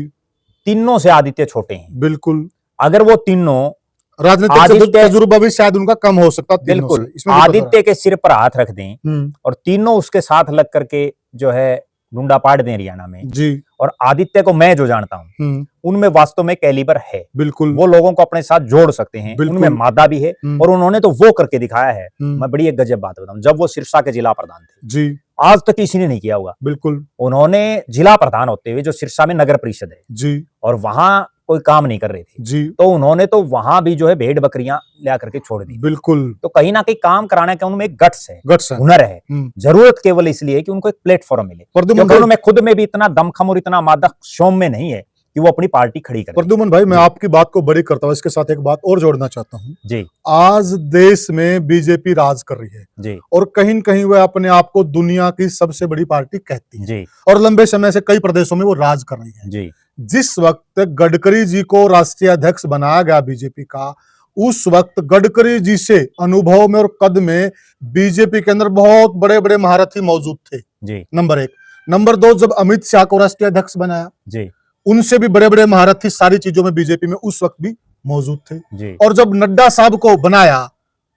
तीनों से आदित्य छोटे हैं। बिल्कुल। अगर वो तीनों, राजनीतिक तजुर्बा भी शायद उनका कम हो सकता, बिल्कुल, आदित्य के सिर पर हाथ रख दें और तीनों उसके साथ लग करके जो है डुंडा पाड़ दें हरियाणा में, जी, और आदित्य को मैं जो जानता हूं उनमें वास्तव में कैलिबर है। बिल्कुल। वो लोगों को अपने साथ जोड़ सकते हैं, उनमें मादा भी है और उन्होंने तो वो करके दिखाया है। मैं बड़ी एक गजब बात बताऊं, जब वो सिरसा के जिला प्रधान थे, जी, आज तक किसी ने नहीं किया होगा। बिल्कुल। उन्होंने जिला प्रधान होते हुए, जो सिरसा में नगर परिषद है, जी, और वहां कोई काम नहीं कर रहे थे, जी, तो उन्होंने तो वहां भी जो है भेड़ बकरियां ला करके छोड़ दी। बिल्कुल। तो कहीं ना कहीं काम कराने का उनमें गट्स है, हुनर है। जरूरत केवल इसलिए है कि उनको एक प्लेटफॉर्म मिले, क्योंकि उनमें खुद में भी इतना दमखम और इतना मादा शौम में नहीं है कि वो अपनी पार्टी खड़ी करे। प्रद्युमन भाई, मैं आपकी बात को बड़ी करता हूँ, इसके साथ एक बात और जोड़ना चाहता हूँ। जी। आज देश में बीजेपी राज कर रही है, जी, और कहीं न कहीं वह अपने आप को दुनिया की सबसे बड़ी पार्टी कहती है, जी, और लंबे समय से कई प्रदेशों में वो राज कर रही है। जी। जिस वक्त गडकरी जी को राष्ट्रीय अध्यक्ष बनाया गया बीजेपी का, उस वक्त गडकरी जी से अनुभव में और कद में बीजेपी के अंदर बहुत बड़े बड़े महारथी मौजूद थे जी नंबर 1। नंबर 2, जब अमित शाह को राष्ट्रीय अध्यक्ष बनाया जी उनसे भी बड़े बड़े महारथी सारी चीजों में बीजेपी में उस वक्त भी मौजूद थे। जी और जब नड्डा साहब को बनाया,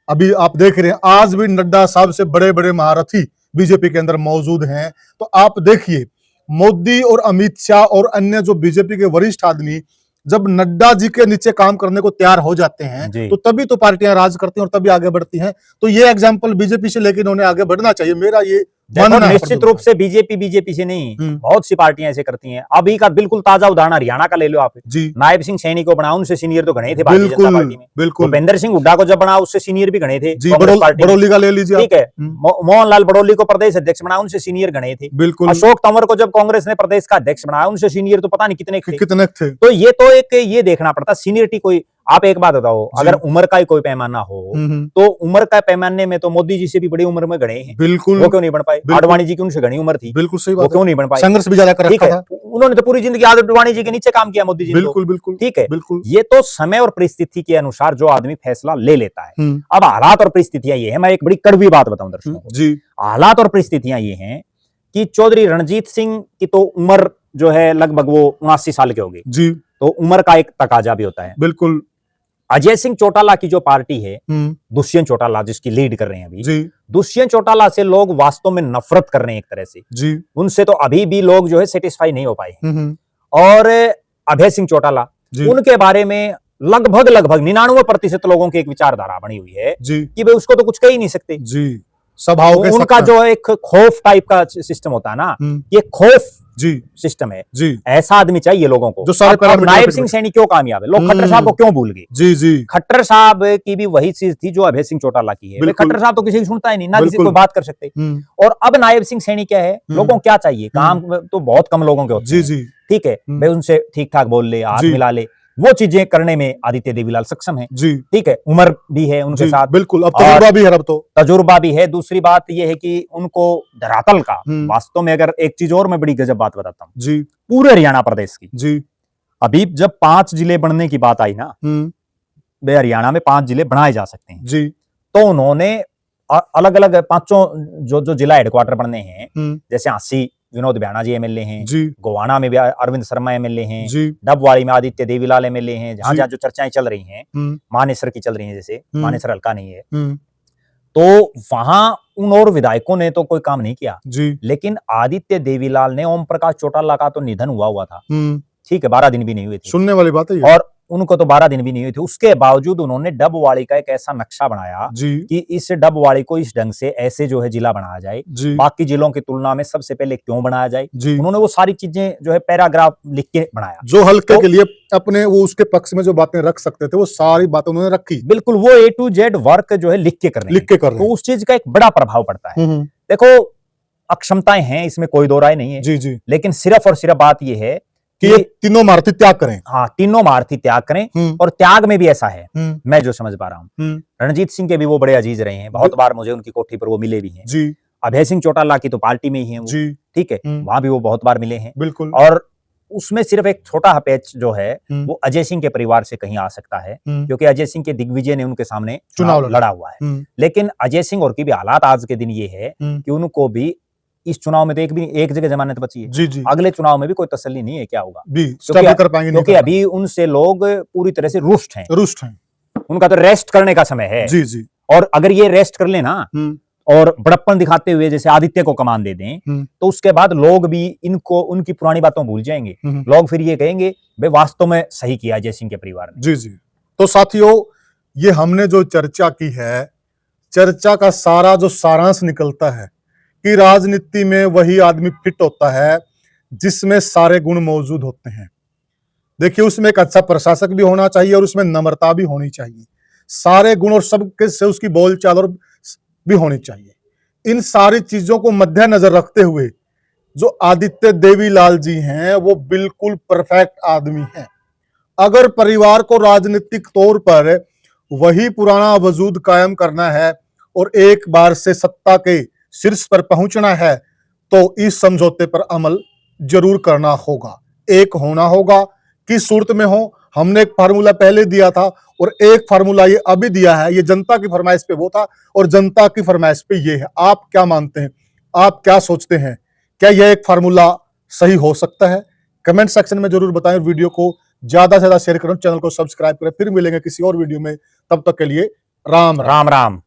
अभी आप देख रहे हैं आज भी नड्डा साहब से बड़े बड़े महारथी बीजेपी के अंदर मौजूद हैं। तो आप देखिए मोदी और अमित शाह और अन्य जो बीजेपी के वरिष्ठ आदमी जब नड्डा जी के नीचे काम करने को तैयार हो जाते हैं तो तभी तो पार्टियां राज करती हैं और तभी आगे बढ़ती हैं। तो ये एग्जाम्पल बीजेपी से लेकर इन्होंने आगे बढ़ना चाहिए, मेरा ये मानना है। निश्चित रूप से बीजेपी से नहीं, बहुत सी पार्टियां ऐसे करती हैं। अभी का बिल्कुल ताजा उदाहरण हरियाणा का ले लो आप जी। नायब सिंह सैनी को बनाया, उनसे सीनियर तो गणे थे भारतीय जनता पार्टी में। बिल्कुल भूपेंद्र सिंह हुड्डा को जब बना उससे सीनियर भी गणे थे बड़ौली का ले लीजिए, ठीक है। मोहनलाल बड़ौली को प्रदेश अध्यक्ष बनाया, उनसे सीनियर गणे थे। बिल्कुल अशोक तंवर को जब कांग्रेस ने प्रदेश का अध्यक्ष बनाया, उनसे सीनियर तो पता नहीं कितने थे। तो ये तो एक ये देखना पड़ता सीनियरिटी। कोई आप एक बात बताओ, अगर उम्र का ही कोई पैमाना हो तो उम्र का पैमाने में तो मोदी जी से भी बड़ी उम्र में गणे हैं। बिल्कुल वो क्यों नहीं बन पाए? आडवाणी जी की उनसे घनी उम्र थी। बिल्कुल सही बात, वो क्यों नहीं बन पाए? संघर्ष भी ज्यादा कर रखा था। उन्होंने तो पूरी जिंदगी आडवाणी जी के नीचे काम किया, मोदी जी। बिल्कुल बिल्कुल ठीक है। बिल्कुल ये तो समय और परिस्थिति के अनुसार जो आदमी फैसला ले लेता है। अब हालात और परिस्थितियां ये है, मैं एक बड़ी कड़वी बात बताऊं दर्शकों को जी। हालात और परिस्थितियां ये हैं कि चौधरी रणजीत सिंह की तो उम्र जो है लगभग वो 79 साल के हो गए जी। तो उम्र का एक तकाजा भी होता है। बिल्कुल अजय सिंह चौटाला की जो पार्टी है, दुष्यंत चौटाला जिसकी लीड कर रहे हैं अभी जी। दुष्यंत चौटाला से लोग वास्तव में नफरत कर रहे हैं एक तरह से जी। उनसे तो अभी भी लोग जो है सेटिस्फाई नहीं हो पाए। और अभय सिंह चौटाला, उनके बारे में लगभग 99% लोगों की एक विचारधारा बनी हुई है जी। कि भाई उसको तो कुछ कह ही नहीं सकते जी। सभाओं के उनका जो एक खौफ टाइप का सिस्टम होता है ना, ये खौफ जी सिस्टम है जी। ऐसा आदमी चाहिए लोगों को। जो अब नायब सिंह सैनी क्यों कामयाब है? लोग खट्टर साहब को क्यों भूल गए जी जी। खट्टर साहब की भी वही चीज थी जो अभय सिंह चौटाला की है। खट्टर साहब तो किसी की सुनता ही नहीं, ना किसी को बात कर सकते। और अब नायब सिंह सैनी क्या है, लोगों को क्या चाहिए? काम तो बहुत कम लोगों के होते हैं, ठीक है। भाई उनसे ठीक ठाक बोल ले, हाथ मिला ले, वो चीजें करने में आदित्य देवीलाल सक्षम है जी। ठीक है, उम्र भी है उनके साथ। बिल्कुल अब तजुर्बा भी है, अब तो तजुर्बा भी है। दूसरी बात यह है कि उनको धरातल का वास्तव में, अगर एक चीज और मैं बड़ी गजब बात बताता हूँ जी, पूरे हरियाणा प्रदेश की जी। अभी जब 5 जिले बनने की बात आई ना, वे हरियाणा में 5 जिले बनाए जा सकते हैं जी। तो उन्होंने अलग अलग 5 जो जिला हेडक्वार्टर बनने हैं, जैसे हाँसी विनोद भ्याणा जी एमएलए हैं जी। गोवाना में भी अरविंद शर्मा एमएलए हैं जी। डबवाड़ी में आदित्य देवीलाल एमएलए हैं। जहां जहां जो चर्चाएं चल रही हैं, मानेसर की चल रही हैं, जैसे मानेसर हल्का नहीं है, तो वहां उन और विधायकों ने तो कोई काम नहीं किया जी। लेकिन आदित्य देवीलाल ने ओम प्रकाश चौटाला का तो निधन हुआ था, ठीक है, 12 दिन भी नहीं हुए थे, सुनने वाली बात है। और उनको तो 12 दिन भी नहीं हुए थे। उसके बावजूद उन्होंने डबवाड़ी का एक ऐसा नक्शा बनाया कि इस डबवाड़ी को इस ढंग से ऐसे जो है जिला बनाया जाए, बाकी जिलों की तुलना में सबसे पहले क्यों बनाया जाए। उन्होंने वो सारी चीजें जो है पैराग्राफ लिख के बनाया, जो हल्के के लिए अपने वो उसके पक्ष में जो बातें रख सकते थे वो सारी बातें उन्होंने रखी। बिल्कुल वो A to Z वर्क जो है लिख के कर रहे हैं, तो उस चीज का एक बड़ा प्रभाव पड़ता है। देखो अक्षमताएं हैं, इसमें कोई दो राय नहीं है जी जी। लेकिन सिर्फ और सिर्फ बात यह है कि ये तीनों महारथी त्याग करें। हाँ, तीनों महारथी त्याग करें। और त्याग में भी ऐसा है, मैं जो समझ पा रहा हूँ, रणजीत सिंह के भी वो बड़े अजीज रहे हैं, बहुत बार मुझे उनकी कोठी पर वो मिले भी हैं जी। अभय सिंह चौटाला की तो पार्टी में ही है वो जी, ठीक है, वहां भी वो बहुत बार मिले हैं। बिल्कुल। और उसमें सिर्फ एक छोटा पैच जो है वो अजय सिंह के परिवार से कहीं आ सकता है, क्योंकि अजय सिंह के दिग्विजय ने उनके सामने चुनाव लड़ा हुआ है। लेकिन अजय सिंह और की भी हालात आज के दिन ये है कि उनको भी इस चुनाव में तो एक जगह जमानत बची है जी जी। अगले चुनाव में भी कोई तसल्ली नहीं है क्या होगा, क्योंकि अभी उनसे लोग पूरी तरह से रुष्ट हैं। उनका तो रेस्ट करने का समय है जी जी। और अगर ये रेस्ट कर ले ना और बड़प्पन दिखाते हुए जैसे आदित्य को कमान दे दें, तो उसके बाद लोग भी इनको उनकी पुरानी बातों भूल जाएंगे। लोग फिर ये कहेंगे भाई वास्तव में सही किया अजय सिंह के परिवार ने जी जी। तो साथियों, ये हमने जो चर्चा की है, चर्चा का सारा जो सारांश निकलता है कि राजनीति में वही आदमी फिट होता है जिसमें सारे गुण मौजूद होते हैं। देखिए, उसमें एक अच्छा प्रशासक भी होना चाहिए और उसमें नम्रता भी होनी चाहिए, सारे गुण और सबके से उसकी बोलचाल और भी होनी चाहिए। इन सारी चीजों को मद्देनजर रखते हुए जो आदित्य देवीलाल जी हैं वो बिल्कुल परफेक्ट आदमी हैं। अगर परिवार को राजनीतिक तौर पर वही पुराना वजूद कायम करना है और एक बार से सत्ता के शीर्ष पर पहुंचना है, तो इस समझौते पर अमल जरूर करना होगा। एक होना होगा, किस सूरत में हो, हमने एक फार्मूला पहले दिया था और एक फार्मूला ये अभी दिया है, ये जनता की फरमाइश पे वो था और जनता की फरमाइश पे ये है। आप क्या मानते हैं, आप क्या सोचते हैं, क्या यह एक फार्मूला सही हो सकता है? कमेंट सेक्शन में जरूर बताएं। वीडियो को ज्यादा से ज्यादा शेयर करें, चैनल को सब्सक्राइब करें। फिर मिलेंगे किसी और वीडियो में, तब तक के लिए राम राम। राम राम।